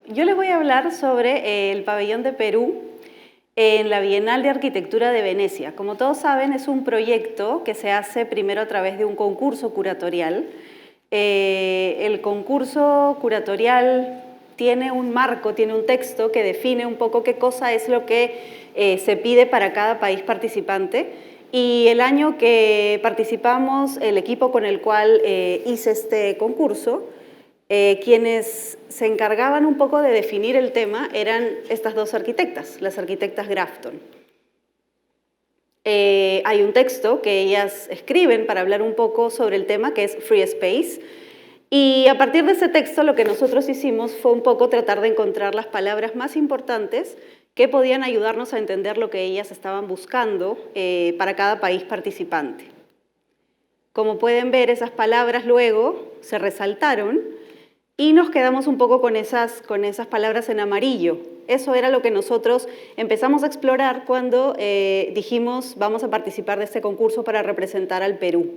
Yo les voy a hablar sobre el pabellón de Perú en la Bienal de Arquitectura de Venecia. Como todos saben, es un proyecto que se hace primero a través de un concurso curatorial. El concurso curatorial tiene un marco, tiene un texto que define un poco qué cosa es lo que se pide para cada país participante. Y el año que participamos, el equipo con el cual hice este concurso, quienes se encargaban un poco de definir el tema eran estas dos arquitectas, las arquitectas Grafton. Hay un texto que ellas escriben para hablar un poco sobre el tema, que es Free Space, y a partir de ese texto lo que nosotros hicimos fue un poco tratar de encontrar las palabras más importantes que podían ayudarnos a entender lo que ellas estaban buscando para cada país participante. Como pueden ver, esas palabras luego se resaltaron y nos quedamos un poco con esas palabras en amarillo. Eso era lo que nosotros empezamos a explorar cuando dijimos vamos a participar de este concurso para representar al Perú.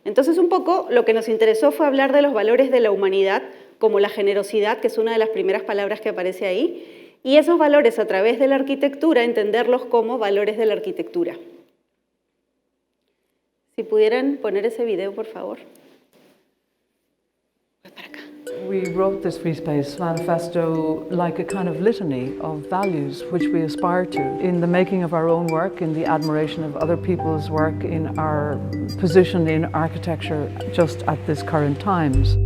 Entonces un poco lo que nos interesó fue hablar de los valores de la humanidad, como la generosidad, que es una de las primeras palabras que aparece ahí, y esos valores a través de la arquitectura, entenderlos como valores de la arquitectura. Si pudieran poner ese video, por favor. We wrote this Free Space manifesto like a kind of litany of values which we aspire to in the making of our own work, in the admiration of other people's work, in our position in architecture just at this current times.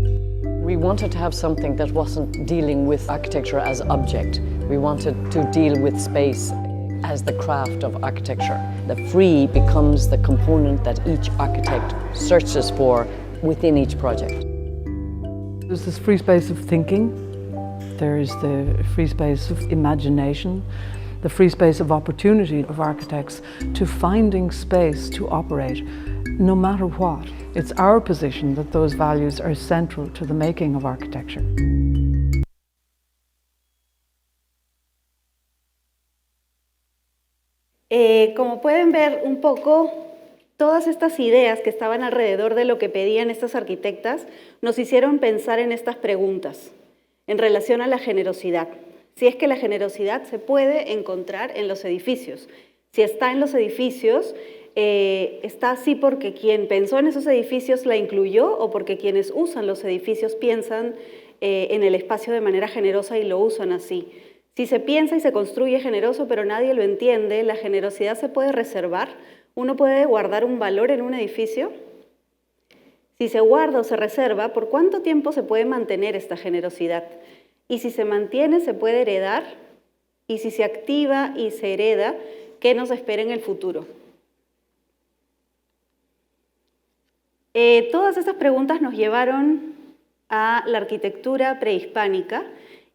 We wanted to have something that wasn't dealing with architecture as object. We wanted to deal with space as the craft of architecture. The free becomes the component that each architect searches for within each project. There's this free space of thinking, there is the free space of imagination, the free space of opportunity of architects to finding space to operate, no matter what. It's our position that those values are central to the making of architecture. Como pueden ver un poco, todas estas ideas que estaban alrededor de lo que pedían estas arquitectas nos hicieron pensar en estas preguntas en relación a la generosidad. Si es que la generosidad se puede encontrar en los edificios. Si está en los edificios, está así porque quien pensó en esos edificios la incluyó o porque quienes usan los edificios piensan en el espacio de manera generosa y lo usan así. Si se piensa y se construye generoso pero nadie lo entiende, la generosidad se puede reservar. ¿Uno puede guardar un valor en un edificio? Si se guarda o se reserva, ¿por cuánto tiempo se puede mantener esta generosidad? Y si se mantiene, ¿se puede heredar? Y si se activa y se hereda, ¿qué nos espera en el futuro? Todas estas preguntas nos llevaron a la arquitectura prehispánica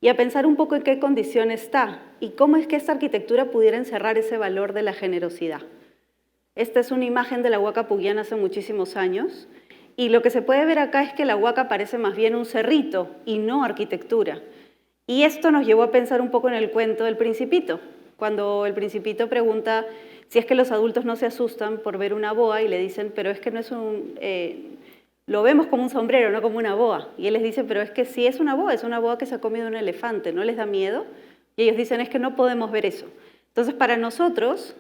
y a pensar un poco en qué condición está y cómo es que esta arquitectura pudiera encerrar ese valor de la generosidad. Esta es una imagen de la Huaca Pugliana hace muchísimos años y lo que se puede ver acá es que la Huaca parece más bien un cerrito y no arquitectura. Y esto nos llevó a pensar un poco en el cuento del Principito, cuando el Principito pregunta si es que los adultos no se asustan por ver una boa y le dicen, pero es que no es lo vemos como un sombrero, no como una boa. Y él les dice, pero es que sí es una boa que se ha comido un elefante, ¿no les da miedo? Y ellos dicen, es que no podemos ver eso. Entonces, para nosotros,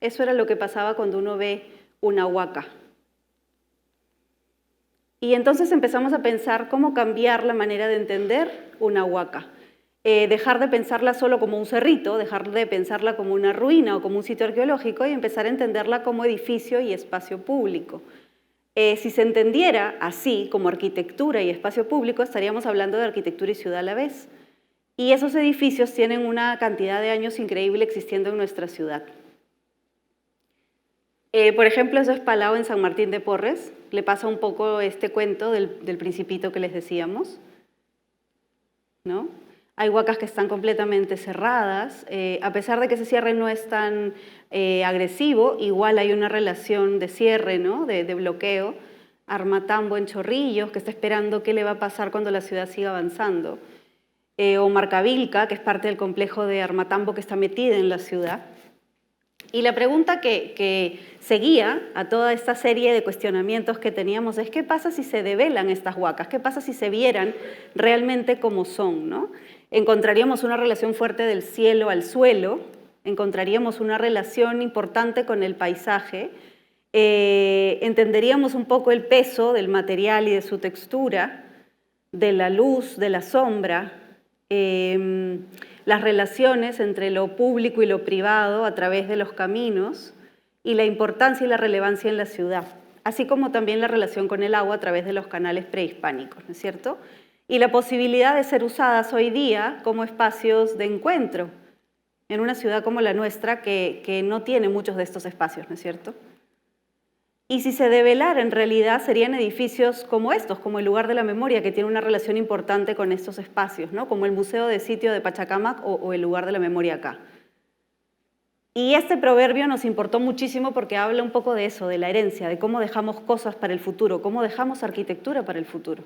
eso era lo que pasaba cuando uno ve una huaca. Y entonces empezamos a pensar cómo cambiar la manera de entender una huaca. Dejar de pensarla solo como un cerrito, dejar de pensarla como una ruina o como un sitio arqueológico y empezar a entenderla como edificio y espacio público. Si se entendiera así, como arquitectura y espacio público, estaríamos hablando de arquitectura y ciudad a la vez. Y esos edificios tienen una cantidad de años increíble existiendo en nuestra ciudad. Por ejemplo, eso es Palau en San Martín de Porres. Le pasa un poco este cuento del Principito que les decíamos, ¿no? Hay huacas que están completamente cerradas. A pesar de que ese cierre no es tan agresivo, igual hay una relación de cierre, ¿no? de bloqueo. Armatambo en Chorrillos, que está esperando qué le va a pasar cuando la ciudad siga avanzando. O Marcavilca, que es parte del complejo de Armatambo que está metida en la ciudad. Y la pregunta que seguía a toda esta serie de cuestionamientos que teníamos es ¿qué pasa si se develan estas huacas? ¿Qué pasa si se vieran realmente como son, ¿no? encontraríamos una relación fuerte del cielo al suelo, encontraríamos una relación importante con el paisaje, entenderíamos un poco el peso del material y de su textura, de la luz, de la sombra, las relaciones entre lo público y lo privado a través de los caminos y la importancia y la relevancia en la ciudad, así como también la relación con el agua a través de los canales prehispánicos, ¿no es cierto? Y la posibilidad de ser usadas hoy día como espacios de encuentro en una ciudad como la nuestra que no tiene muchos de estos espacios, ¿no es cierto? Y si se develara, en realidad serían edificios como estos, como el Lugar de la Memoria, que tiene una relación importante con estos espacios, ¿no? Como el Museo de Sitio de Pachacámac o el Lugar de la Memoria acá. Y este proverbio nos importó muchísimo porque habla un poco de eso, de la herencia, de cómo dejamos cosas para el futuro, cómo dejamos arquitectura para el futuro.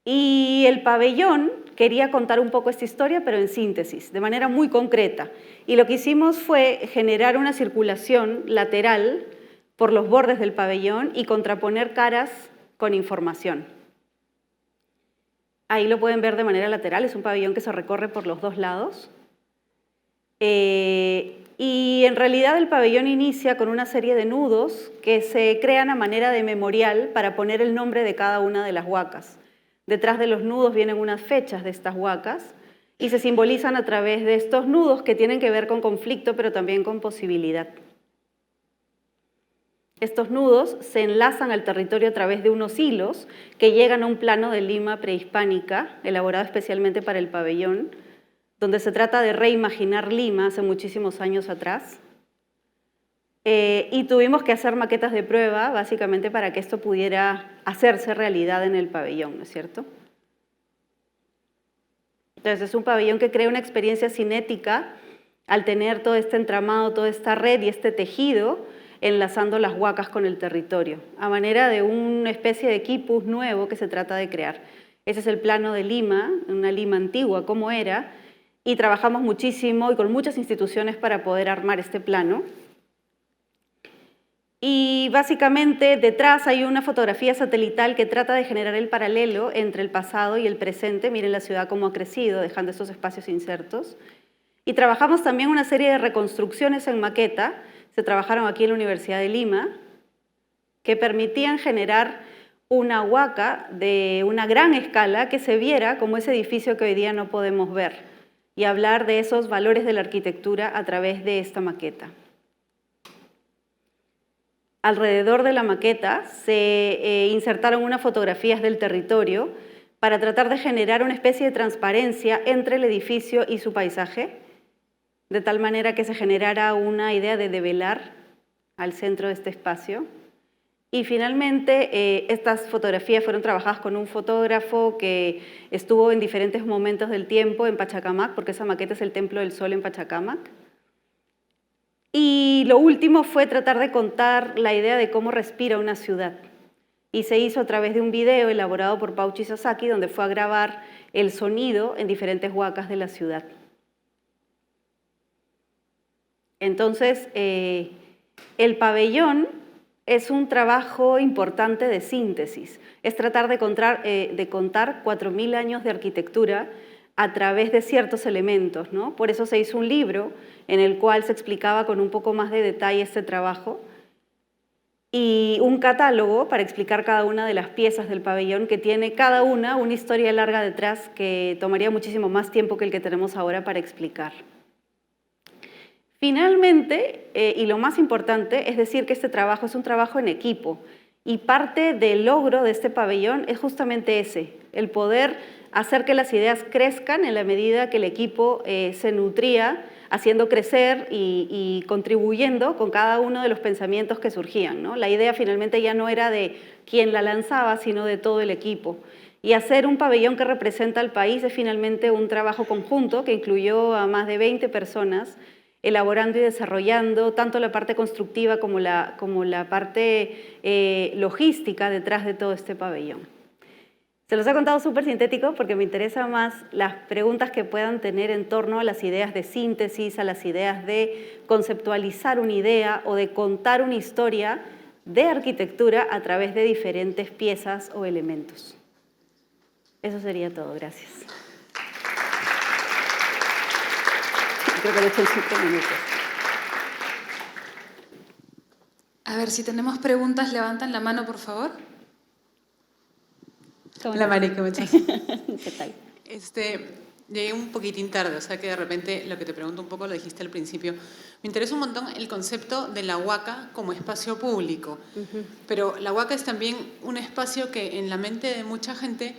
Y el pabellón quería contar un poco esta historia, pero en síntesis, de manera muy concreta. Y lo que hicimos fue generar una circulación lateral por los bordes del pabellón y contraponer caras con información. Ahí lo pueden ver de manera lateral, es un pabellón que se recorre por los dos lados. Y en realidad el pabellón inicia con una serie de nudos que se crean a manera de memorial para poner el nombre de cada una de las huacas. Detrás de los nudos vienen unas fechas de estas huacas y se simbolizan a través de estos nudos que tienen que ver con conflicto, pero también con posibilidad. Estos nudos se enlazan al territorio a través de unos hilos que llegan a un plano de lima prehispánica, elaborado especialmente para el pabellón, donde se trata de reimaginar Lima hace muchísimos años atrás. Y tuvimos que hacer maquetas de prueba, básicamente para que esto pudiera hacerse realidad en el pabellón, ¿no es cierto? Entonces es un pabellón que crea una experiencia cinética al tener todo este entramado, toda esta red y este tejido enlazando las huacas con el territorio, a manera de una especie de quipus nuevo que se trata de crear. Ese es el plano de Lima, una Lima antigua como era, y trabajamos muchísimo y con muchas instituciones para poder armar este plano. Y básicamente detrás hay una fotografía satelital que trata de generar el paralelo entre el pasado y el presente. Miren la ciudad cómo ha crecido, dejando esos espacios insertos. Y trabajamos también una serie de reconstrucciones en maqueta, se trabajaron aquí en la Universidad de Lima, que permitían generar una huaca de una gran escala que se viera como ese edificio que hoy día no podemos ver, y hablar de esos valores de la arquitectura a través de esta maqueta. Alrededor de la maqueta se insertaron unas fotografías del territorio para tratar de generar una especie de transparencia entre el edificio y su paisaje, de tal manera que se generara una idea de develar al centro de este espacio. Y finalmente, estas fotografías fueron trabajadas con un fotógrafo que estuvo en diferentes momentos del tiempo en Pachacámac, porque esa maqueta es el Templo del Sol en Pachacámac. Y lo último fue tratar de contar la idea de cómo respira una ciudad. Y se hizo a través de un video elaborado por Pauchi Sasaki, donde fue a grabar el sonido en diferentes huacas de la ciudad. Entonces, el pabellón es un trabajo importante de síntesis. Es tratar de contar 4.000 años de arquitectura a través de ciertos elementos, ¿no? Por eso se hizo un libro en el cual se explicaba con un poco más de detalle este trabajo y un catálogo para explicar cada una de las piezas del pabellón que tiene cada una historia larga detrás que tomaría muchísimo más tiempo que el que tenemos ahora para explicar. Finalmente, y lo más importante, es decir que este trabajo es un trabajo en equipo y parte del logro de este pabellón es justamente ese, el poder hacer que las ideas crezcan en la medida que el equipo se nutría, haciendo crecer y contribuyendo con cada uno de los pensamientos que surgían, ¿no? La idea finalmente ya no era de quien la lanzaba, sino de todo el equipo. Y hacer un pabellón que representa al país es finalmente un trabajo conjunto que incluyó a más de 20 personas, elaborando y desarrollando tanto la parte constructiva como la parte logística detrás de todo este pabellón. Se los he contado súper sintético porque me interesa más las preguntas que puedan tener en torno a las ideas de síntesis, a las ideas de conceptualizar una idea o de contar una historia de arquitectura a través de diferentes piezas o elementos. Eso sería todo. Gracias. Creo que lo he hecho en 5 minutos. A ver, si tenemos preguntas, levantan la mano, por favor. Hola, Mari, ¿cómo estás? ¿Qué tal? Llegué un poquitín tarde, o sea que de repente lo que te pregunto un poco lo dijiste al principio. Me interesa un montón el concepto de la huaca como espacio público, pero la huaca es también un espacio que en la mente de mucha gente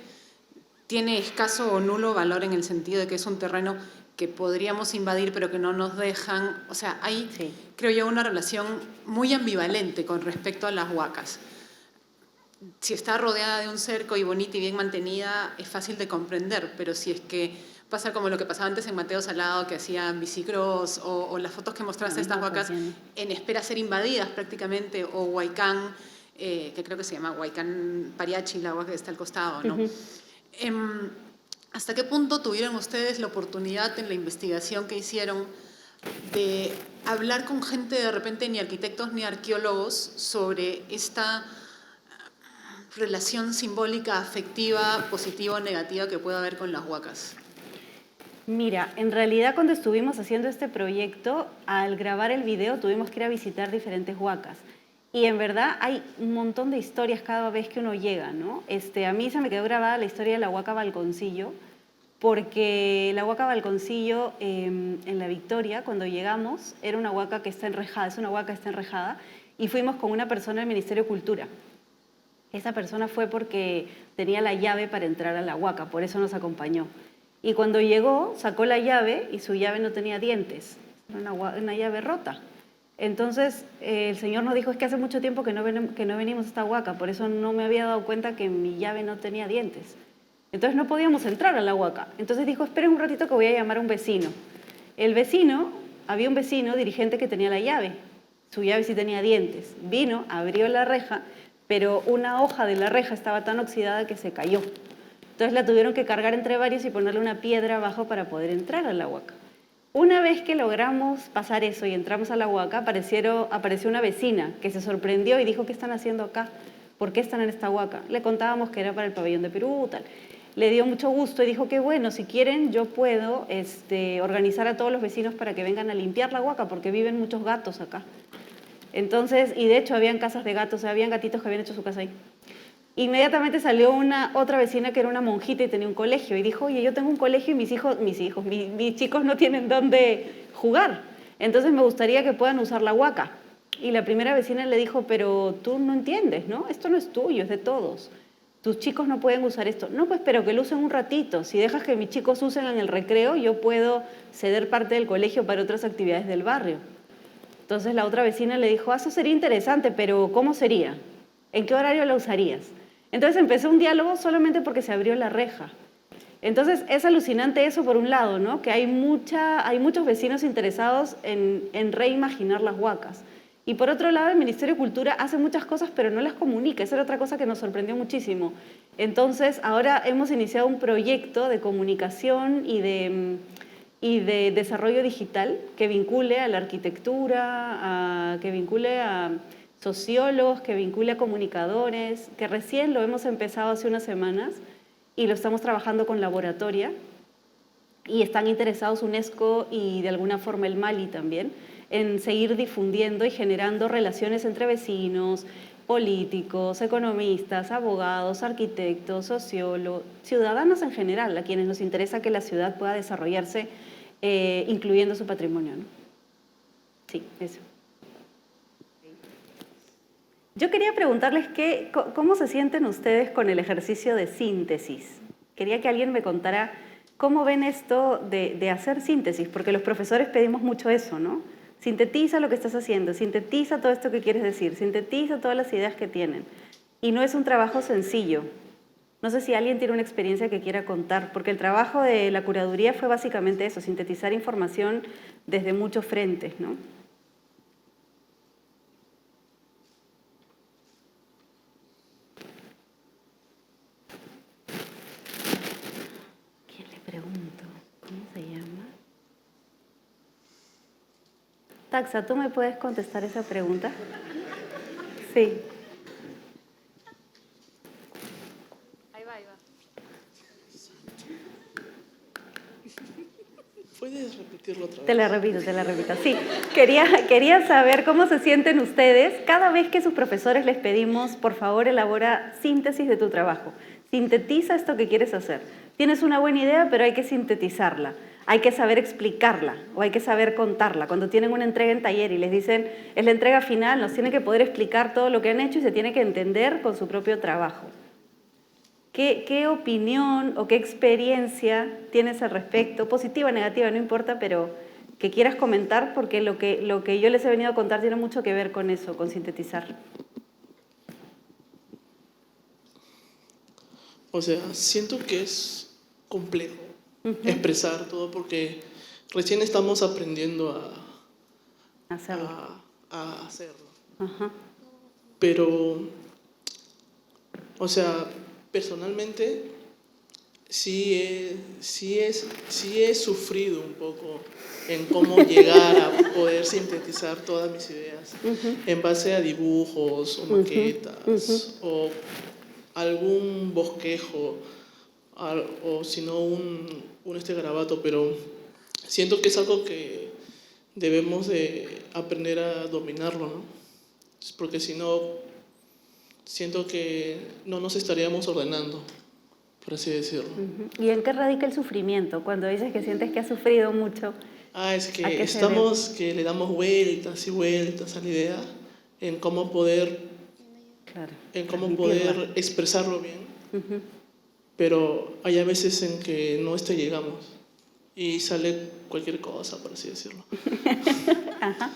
tiene escaso o nulo valor en el sentido de que es un terreno que podríamos invadir pero que no nos dejan. O sea, hay, creo yo, una relación muy ambivalente con respecto a las huacas. Si está rodeada de un cerco y bonita y bien mantenida, es fácil de comprender, pero si es que pasa como lo que pasaba antes en Mateo Salado, que hacían bicicross, o las fotos que mostraste de estas huacas en espera a ser invadidas prácticamente, o Huaycán, que creo que se llama Huaycán Pariachi, la huaca que está al costado, ¿no? ¿Hasta qué punto tuvieron ustedes la oportunidad en la investigación que hicieron de hablar con gente, de repente ni arquitectos ni arqueólogos, sobre esta relación simbólica, afectiva, positiva o negativa que pueda haber con las huacas? Mira, en realidad cuando estuvimos haciendo este proyecto, al grabar el video tuvimos que ir a visitar diferentes huacas. Y en verdad hay un montón de historias cada vez que uno llega, ¿no? A mí se me quedó grabada la historia de la huaca Balconcillo, porque la huaca Balconcillo en La Victoria, cuando llegamos, era una huaca que está enrejada, es una huaca que está enrejada, y fuimos con una persona del Ministerio de Cultura. Esa persona fue porque tenía la llave para entrar a la huaca, por eso nos acompañó. Y cuando llegó, sacó la llave y su llave no tenía dientes, era una llave rota. Entonces el señor nos dijo, es que hace mucho tiempo que no venimos a esta huaca, por eso no me había dado cuenta que mi llave no tenía dientes. Entonces no podíamos entrar a la huaca. Entonces dijo, esperen un ratito que voy a llamar a un vecino. El vecino, había un vecino dirigente que tenía la llave, su llave sí tenía dientes. Vino, abrió la reja, pero una hoja de la reja estaba tan oxidada que se cayó. Entonces la tuvieron que cargar entre varios y ponerle una piedra abajo para poder entrar a la huaca. Una vez que logramos pasar eso y entramos a la huaca, apareció una vecina que se sorprendió y dijo, ¿qué están haciendo acá? ¿Por qué están en esta huaca? Le contábamos que era para el pabellón de Perú, tal. Le dio mucho gusto y dijo que bueno, si quieren yo puedo organizar a todos los vecinos para que vengan a limpiar la huaca porque viven muchos gatos acá. Entonces, y de hecho habían casas de gatos, habían gatitos que habían hecho su casa ahí. Inmediatamente salió otra vecina que era una monjita y tenía un colegio y dijo, oye, yo tengo un colegio y mis chicos no tienen dónde jugar. Entonces me gustaría que puedan usar la huaca. Y la primera vecina le dijo, pero tú no entiendes, ¿no? Esto no es tuyo, es de todos. Tus chicos no pueden usar esto. No, pues, pero que lo usen un ratito. Si dejas que mis chicos usen en el recreo, yo puedo ceder parte del colegio para otras actividades del barrio. Entonces la otra vecina le dijo, eso sería interesante, pero ¿cómo sería? ¿En qué horario la usarías? Entonces empezó un diálogo solamente porque se abrió la reja. Entonces es alucinante eso por un lado, ¿no? Que hay muchos vecinos interesados en reimaginar las huacas. Y por otro lado, el Ministerio de Cultura hace muchas cosas, pero no las comunica. Esa era otra cosa que nos sorprendió muchísimo. Entonces, ahora hemos iniciado un proyecto de comunicación y de desarrollo digital que vincule a la arquitectura, que vincule a sociólogos, que vincule a comunicadores, que recién lo hemos empezado hace unas semanas y lo estamos trabajando con Laboratoria. Y están interesados UNESCO y de alguna forma el Mali también, en seguir difundiendo y generando relaciones entre vecinos, políticos, economistas, abogados, arquitectos, sociólogos, ciudadanos en general, a quienes nos interesa que la ciudad pueda desarrollarse incluyendo su patrimonio, ¿no? Sí, eso. Yo quería preguntarles cómo se sienten ustedes con el ejercicio de síntesis. Quería que alguien me contara cómo ven esto de hacer síntesis, porque los profesores pedimos mucho eso, ¿no? Sintetiza lo que estás haciendo, sintetiza todo esto que quieres decir, sintetiza todas las ideas que tienen. Y no es un trabajo sencillo. No sé si alguien tiene una experiencia que quiera contar, porque el trabajo de la curaduría fue básicamente eso, sintetizar información desde muchos frentes, ¿no? ¿Quién le pregunto? ¿Cómo se llama? Taxa, ¿tú me puedes contestar esa pregunta? Sí. Ahí va. ¿Puedes repetirlo otra vez? Te la repito. Sí, quería saber cómo se sienten ustedes cada vez que sus profesores les pedimos, por favor, elabora síntesis de tu trabajo. Sintetiza esto que quieres hacer. Tienes una buena idea, pero hay que sintetizarla. Hay que saber explicarla o hay que saber contarla. Cuando tienen una entrega en taller y les dicen, es la entrega final, nos tienen que poder explicar todo lo que han hecho y se tiene que entender con su propio trabajo. ¿Qué opinión o qué experiencia tienes al respecto? Positiva, negativa, no importa, pero que quieras comentar, porque lo que yo les he venido a contar tiene mucho que ver con eso, con sintetizar. O sea, siento que es complejo expresar todo porque recién estamos aprendiendo Hacerlo. a hacerlo. Ajá. Pero, o sea, personalmente sí he sufrido un poco en cómo llegar a poder sintetizar todas mis ideas en base a dibujos o maquetas o algún bosquejo o si no un garabato, pero siento que es algo que debemos de aprender a dominarlo, ¿no? Porque si no, siento que no nos estaríamos ordenando, por así decirlo. ¿Y en qué radica el sufrimiento? Cuando dices que sientes que has sufrido mucho. Es ¿A qué que se debe? que le damos vueltas y vueltas a la idea en cómo poder, Claro, poder expresarlo bien, pero hay a veces en que no llegamos y sale cualquier cosa, por así decirlo. Ajá.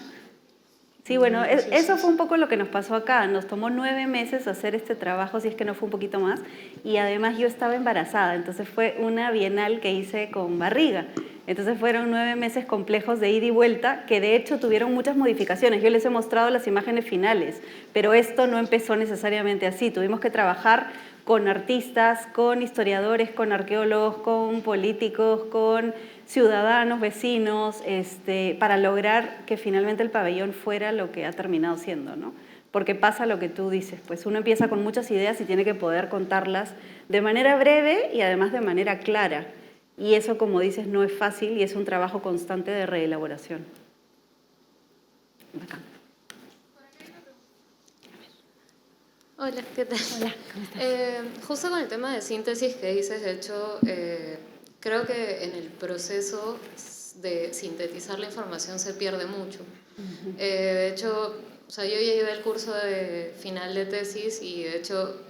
Sí, bueno, eso fue un poco lo que nos pasó acá. Nos tomó 9 meses hacer este trabajo, si es que no fue un poquito más. Y además yo estaba embarazada, entonces fue una bienal que hice con barriga. Entonces fueron 9 meses complejos de ida y vuelta, que de hecho tuvieron muchas modificaciones. Yo les he mostrado las imágenes finales, pero esto no empezó necesariamente así. Tuvimos que trabajar con artistas, con historiadores, con arqueólogos, con políticos, con ciudadanos, vecinos, para lograr que finalmente el pabellón fuera lo que ha terminado siendo, ¿no? Porque pasa lo que tú dices, pues uno empieza con muchas ideas y tiene que poder contarlas de manera breve y además de manera clara. Y eso, como dices, no es fácil y es un trabajo constante de reelaboración. Acá. Hola, ¿qué tal? Hola, ¿cómo estás? Justo con el tema de síntesis que dices, de hecho, creo que en el proceso de sintetizar la información se pierde mucho. De hecho, o sea, yo ya llevé el curso de final de tesis y de hecho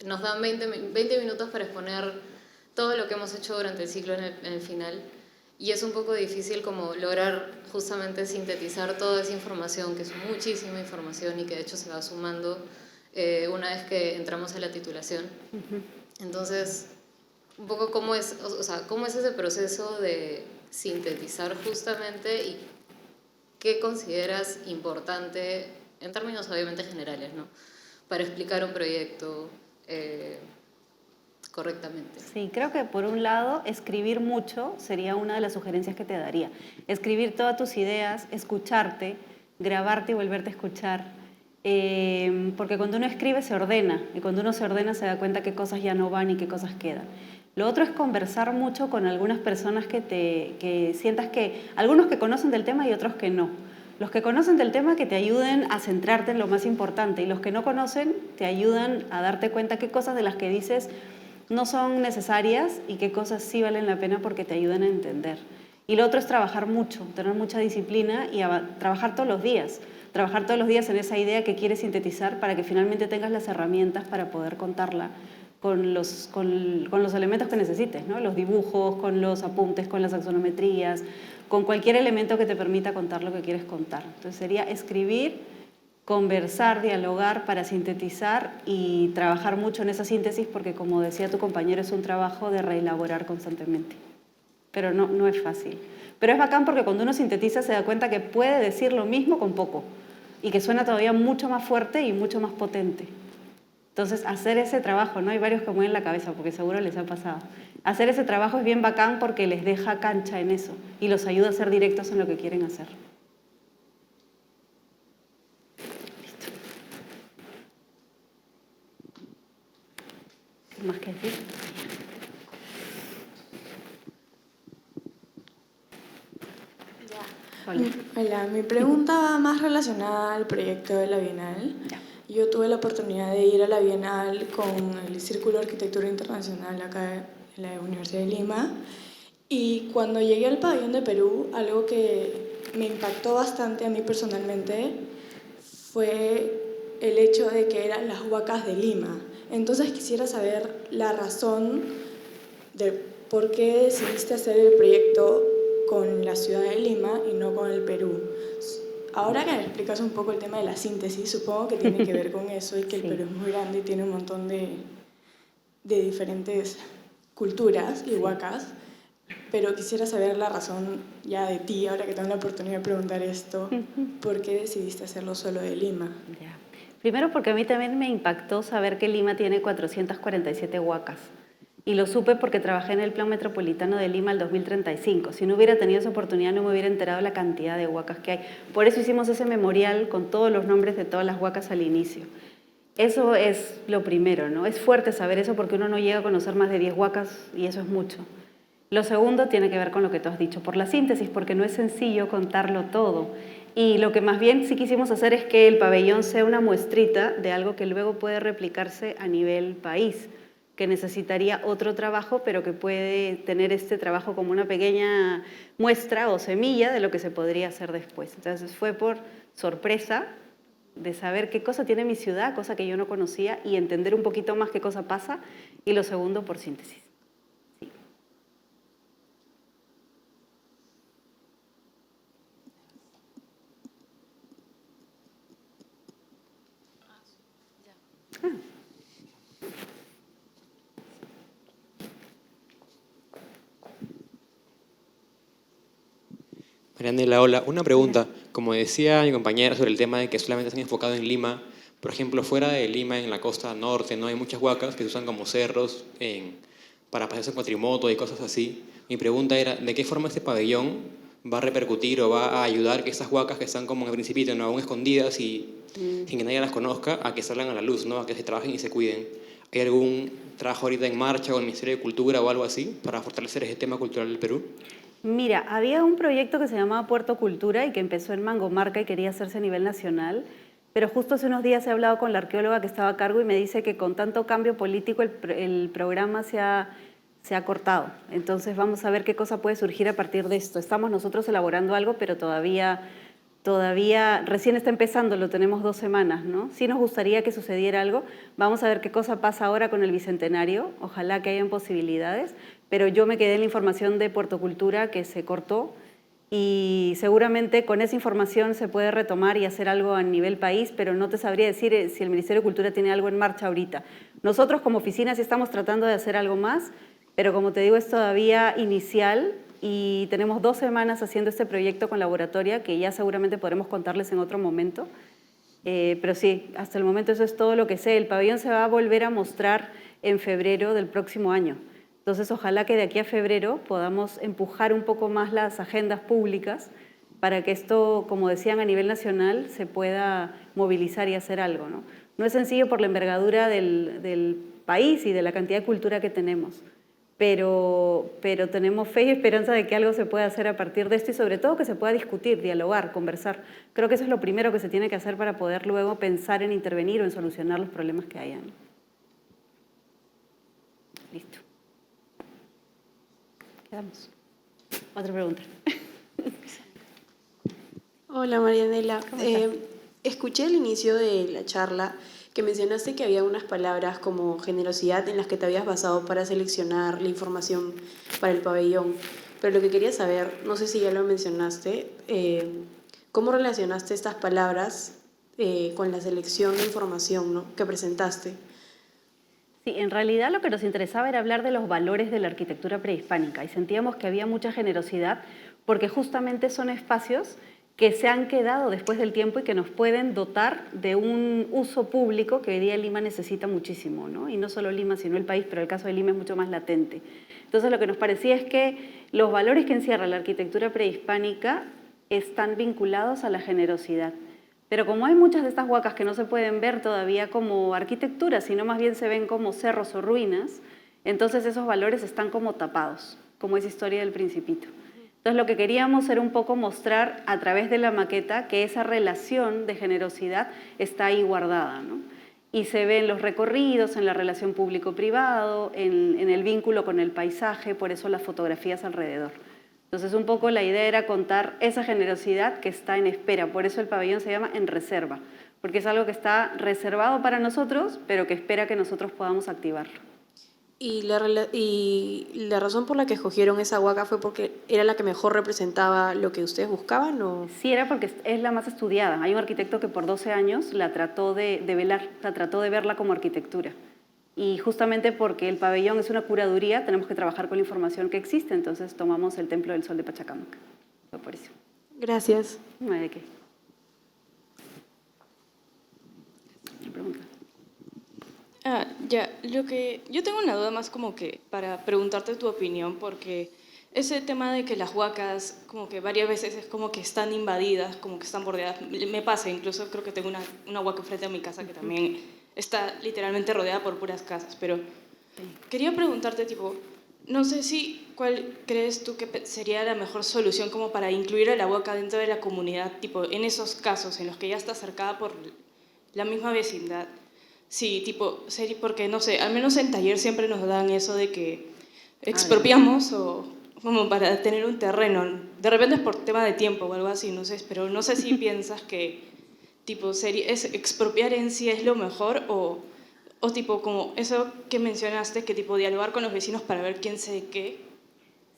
nos dan 20 minutos para exponer todo lo que hemos hecho durante el ciclo en el final. Y es un poco difícil como lograr justamente sintetizar toda esa información, que es muchísima información y que de hecho se va sumando una vez que entramos a la titulación. Entonces, un poco cómo es ese proceso de sintetizar justamente y qué consideras importante, en términos obviamente generales, ¿no? Para explicar un proyecto correctamente. Sí, creo que por un lado, escribir mucho sería una de las sugerencias que te daría. Escribir todas tus ideas, escucharte, grabarte y volverte a escuchar. Porque cuando uno escribe se ordena, y cuando uno se ordena se da cuenta qué cosas ya no van y qué cosas quedan. Lo otro es conversar mucho con algunas personas que sientas que, algunos que conocen del tema y otros que no. Los que conocen del tema que te ayuden a centrarte en lo más importante y los que no conocen te ayudan a darte cuenta qué cosas de las que dices no son necesarias y qué cosas sí valen la pena porque te ayudan a entender. Y lo otro es trabajar mucho, tener mucha disciplina y trabajar todos los días. Trabajar todos los días en esa idea que quieres sintetizar para que finalmente tengas las herramientas para poder contarla con los elementos que necesites, ¿no? Los dibujos, con los apuntes, con las axonometrías, con cualquier elemento que te permita contar lo que quieres contar. Entonces sería escribir, conversar, dialogar para sintetizar y trabajar mucho en esa síntesis porque, como decía tu compañero, es un trabajo de reelaborar constantemente. Pero no es fácil. Pero es bacán porque cuando uno sintetiza se da cuenta que puede decir lo mismo con poco y que suena todavía mucho más fuerte y mucho más potente. Entonces, hacer ese trabajo, ¿no? Hay varios que mueven la cabeza porque seguro les ha pasado. Hacer ese trabajo es bien bacán porque les deja cancha en eso y los ayuda a ser directos en lo que quieren hacer. Listo. ¿Qué más que decir? Hola, mi pregunta va más relacionada al proyecto de la Bienal. Ya. Yo tuve la oportunidad de ir a la Bienal con el Círculo de Arquitectura Internacional acá en la Universidad de Lima. Y cuando llegué al pabellón de Perú, algo que me impactó bastante a mí personalmente fue el hecho de que eran las huacas de Lima. Entonces quisiera saber la razón de por qué decidiste hacer el proyecto con la ciudad de Lima y no con el Perú. Ahora que me explicas un poco el tema de la síntesis, supongo que tiene que ver con eso y que el Sí. Perú es muy grande y tiene un montón de diferentes culturas y huacas, pero quisiera saber la razón ya de ti, ahora que tengo la oportunidad de preguntar esto, ¿por qué decidiste hacerlo solo de Lima? Ya. Primero porque a mí también me impactó saber que Lima tiene 447 huacas. Y lo supe porque trabajé en el Plan Metropolitano de Lima al 2035. Si no hubiera tenido esa oportunidad no me hubiera enterado de la cantidad de huacas que hay. Por eso hicimos ese memorial con todos los nombres de todas las huacas al inicio. Eso es lo primero, ¿no? Es fuerte saber eso porque uno no llega a conocer más de 10 huacas y eso es mucho. Lo segundo tiene que ver con lo que tú has dicho, por la síntesis, porque no es sencillo contarlo todo. Y lo que más bien sí quisimos hacer es que el pabellón sea una muestrita de algo que luego puede replicarse a nivel país, que necesitaría otro trabajo, pero que puede tener este trabajo como una pequeña muestra o semilla de lo que se podría hacer después. Entonces fue por sorpresa de saber qué cosa tiene mi ciudad, cosa que yo no conocía, y entender un poquito más qué cosa pasa, y lo segundo por síntesis. Sí. Marianela, hola. Una pregunta. Como decía mi compañera sobre el tema de que solamente se han enfocado en Lima, por ejemplo, fuera de Lima, en la costa norte, ¿no? Hay muchas huacas que se usan como cerros para pasearse en cuatrimoto y cosas así. Mi pregunta era, ¿de qué forma este pabellón va a repercutir o va a ayudar que esas huacas que están como en el Principito, ¿no? Aún escondidas y sin que nadie las conozca, a que salgan a la luz, ¿no? A que se trabajen y se cuiden? ¿Hay algún trabajo ahorita en marcha con el Ministerio de Cultura o algo así para fortalecer ese tema cultural del Perú? Mira, había un proyecto que se llamaba Puerto Cultura y que empezó en Mangomarca y quería hacerse a nivel nacional, pero justo hace unos días he hablado con la arqueóloga que estaba a cargo y me dice que con tanto cambio político el programa se ha cortado. Entonces vamos a ver qué cosa puede surgir a partir de esto. Estamos nosotros elaborando algo, pero todavía recién está empezando, lo tenemos 2 semanas, ¿no? Sí nos gustaría que sucediera algo. Vamos a ver qué cosa pasa ahora con el Bicentenario. Ojalá que hayan posibilidades, pero yo me quedé en la información de Puerto Cultura que se cortó y seguramente con esa información se puede retomar y hacer algo a nivel país, pero no te sabría decir si el Ministerio de Cultura tiene algo en marcha ahorita. Nosotros como oficina sí estamos tratando de hacer algo más, pero como te digo es todavía inicial y tenemos 2 semanas haciendo este proyecto con Laboratoria que ya seguramente podremos contarles en otro momento. Pero sí, hasta el momento eso es todo lo que sé. El pabellón se va a volver a mostrar en febrero del próximo año. Entonces, ojalá que de aquí a febrero podamos empujar un poco más las agendas públicas para que esto, como decían, a nivel nacional se pueda movilizar y hacer algo, ¿no? No es sencillo por la envergadura del país y de la cantidad de cultura que tenemos, pero tenemos fe y esperanza de que algo se pueda hacer a partir de esto y sobre todo que se pueda discutir, dialogar, conversar. Creo que eso es lo primero que se tiene que hacer para poder luego pensar en intervenir o en solucionar los problemas que hayan. Listo. Quedamos. Otra pregunta. Hola Marianela, ¿Cómo estás? escuché al inicio de la charla que mencionaste que había unas palabras como generosidad en las que te habías basado para seleccionar la información para el pabellón, pero lo que quería saber, no sé si ya lo mencionaste, ¿cómo relacionaste estas palabras con la selección de información, ¿no?, que presentaste? Sí, en realidad lo que nos interesaba era hablar de los valores de la arquitectura prehispánica y sentíamos que había mucha generosidad porque justamente son espacios que se han quedado después del tiempo y que nos pueden dotar de un uso público que hoy día Lima necesita muchísimo, ¿no? Y no solo Lima, sino el país, pero el caso de Lima es mucho más latente. Entonces lo que nos parecía es que los valores que encierra la arquitectura prehispánica están vinculados a la generosidad. Pero como hay muchas de estas huacas que no se pueden ver todavía como arquitectura, sino más bien se ven como cerros o ruinas, entonces esos valores están como tapados, como esa historia del Principito. Entonces lo que queríamos era un poco mostrar a través de la maqueta que esa relación de generosidad está ahí guardada, ¿no? Y se ve en los recorridos, en la relación público-privado, en el vínculo con el paisaje, por eso las fotografías alrededor. Entonces un poco la idea era contar esa generosidad que está en espera, por eso el pabellón se llama En Reserva, porque es algo que está reservado para nosotros, pero que espera que nosotros podamos activarlo. ¿Y la razón por la que escogieron esa huaca fue porque era la que mejor representaba lo que ustedes buscaban? ¿O? Sí, era porque es la más estudiada. Hay un arquitecto que por 12 años la trató de velar, la trató de verla como arquitectura. Y justamente porque el pabellón es una curaduría, tenemos que trabajar con la información que existe, entonces tomamos el Templo del Sol de Pachacamac. Fue por eso. Gracias. No hay de qué. ¿Otra pregunta? Yo tengo una duda más como que para preguntarte tu opinión, porque ese tema de que las huacas como que varias veces es como que están invadidas, como que están bordeadas, me pasa, incluso creo que tengo una huaca frente a mi casa que también está literalmente rodeada por puras casas, pero quería preguntarte tipo, no sé cuál crees tú que sería la mejor solución como para incluir a la huaca dentro de la comunidad, tipo en esos casos en los que ya está cercada por la misma vecindad. Sí, tipo, porque no sé, al menos en taller siempre nos dan eso de que expropiamos o como para tener un terreno. De repente es por tema de tiempo o algo así, no sé, pero no sé si piensas que tipo expropiar en sí es lo mejor o tipo como eso que mencionaste, que tipo dialogar con los vecinos para ver quién sé qué.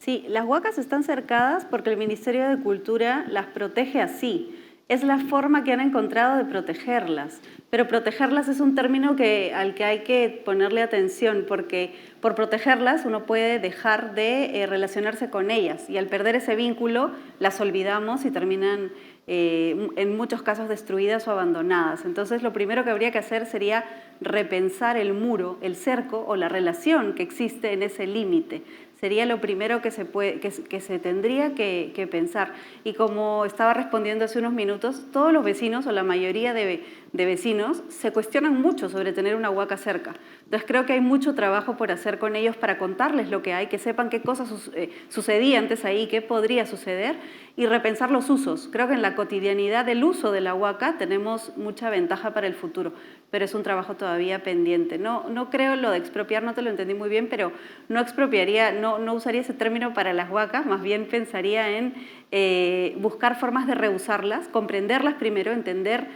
Sí, las huacas están cercadas porque el Ministerio de Cultura las protege así. Es la forma que han encontrado de protegerlas. Pero protegerlas es un término al que hay que ponerle atención, porque por protegerlas uno puede dejar de relacionarse con ellas y al perder ese vínculo las olvidamos y terminan en muchos casos destruidas o abandonadas. Entonces lo primero que habría que hacer sería repensar el muro, el cerco o la relación que existe en ese límite. Sería lo primero que se tendría que pensar. Y como estaba respondiendo hace unos minutos, todos los vecinos o la mayoría de vecinos se cuestionan mucho sobre tener una huaca cerca. Entonces creo que hay mucho trabajo por hacer con ellos para contarles lo que hay, que sepan qué cosas sucedía antes ahí, qué podría suceder y repensar los usos. Creo que en la cotidianidad del uso de la huaca tenemos mucha ventaja para el futuro, pero es un trabajo todavía pendiente. No creo lo de expropiar, no te lo entendí muy bien, pero no expropiaría, no usaría ese término para las huacas, más bien pensaría en buscar formas de reusarlas, comprenderlas primero, entender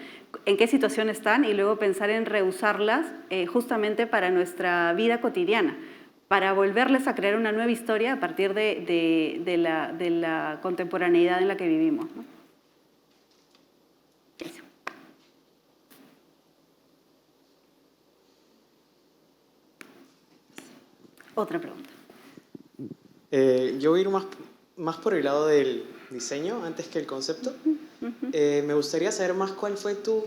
en qué situación están y luego pensar en reusarlas justamente para nuestra vida cotidiana, para volverles a crear una nueva historia a partir de la contemporaneidad en la que vivimos, ¿no? Eso. Otra pregunta. Yo voy a ir más por el lado del diseño antes que el concepto. Me gustaría saber más cuál fue tu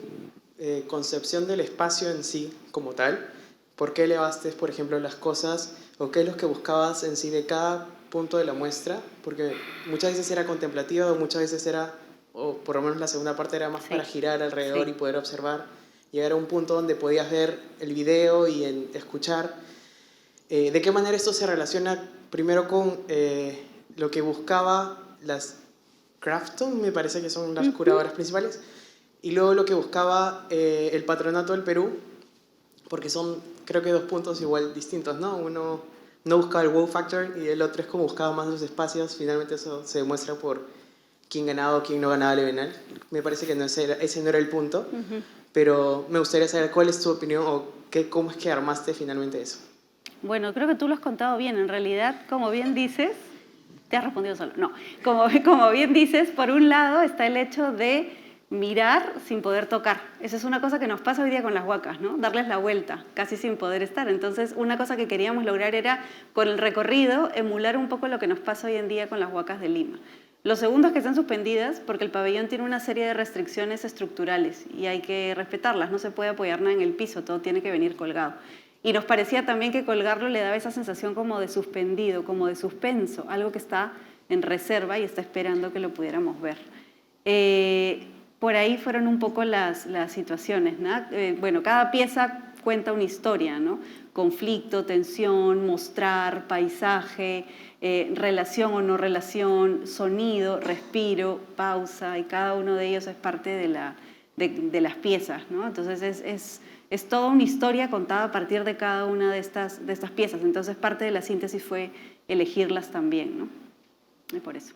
concepción del espacio en sí como tal. ¿Por qué elevaste, por ejemplo, las cosas? ¿O qué es lo que buscabas en sí de cada punto de la muestra? Porque muchas veces era contemplativa o muchas veces era, o por lo menos la segunda parte era más para girar alrededor y poder observar. Llegar a un punto donde podías ver el video y escuchar. ¿De qué manera esto se relaciona primero con lo que buscaba las Crafton, me parece que son las curadoras principales, y luego lo que buscaba el Patronato del Perú, porque son creo que dos puntos igual distintos, ¿no? Uno no buscaba el wow factor y el otro es como buscaba más los espacios. Finalmente eso se demuestra por quién ganaba o quién no ganaba el Bienal. Me parece que ese no era el punto, pero me gustaría saber cuál es tu opinión o cómo es que armaste finalmente eso. Bueno, creo que tú lo has contado bien. En realidad, como bien dices, te has respondido solo. No, como bien dices, por un lado está el hecho de mirar sin poder tocar. Esa es una cosa que nos pasa hoy día con las huacas, ¿no? Darles la vuelta, casi sin poder estar. Entonces, una cosa que queríamos lograr era, con el recorrido, emular un poco lo que nos pasa hoy en día con las huacas de Lima. Lo segundo es que están suspendidas porque el pabellón tiene una serie de restricciones estructurales y hay que respetarlas. No se puede apoyar nada en el piso, todo tiene que venir colgado. Y nos parecía también que colgarlo le daba esa sensación como de suspendido, como de suspenso, algo que está en reserva y está esperando que lo pudiéramos ver. Por ahí fueron un poco las situaciones, ¿no? Bueno, cada pieza cuenta una historia, ¿no? Conflicto, tensión, mostrar, paisaje, relación o no relación, sonido, respiro, pausa, y cada uno de ellos es parte de las piezas, ¿no? Entonces es toda una historia contada a partir de cada una de estas piezas. Entonces parte de la síntesis fue elegirlas también, ¿no? Y por eso.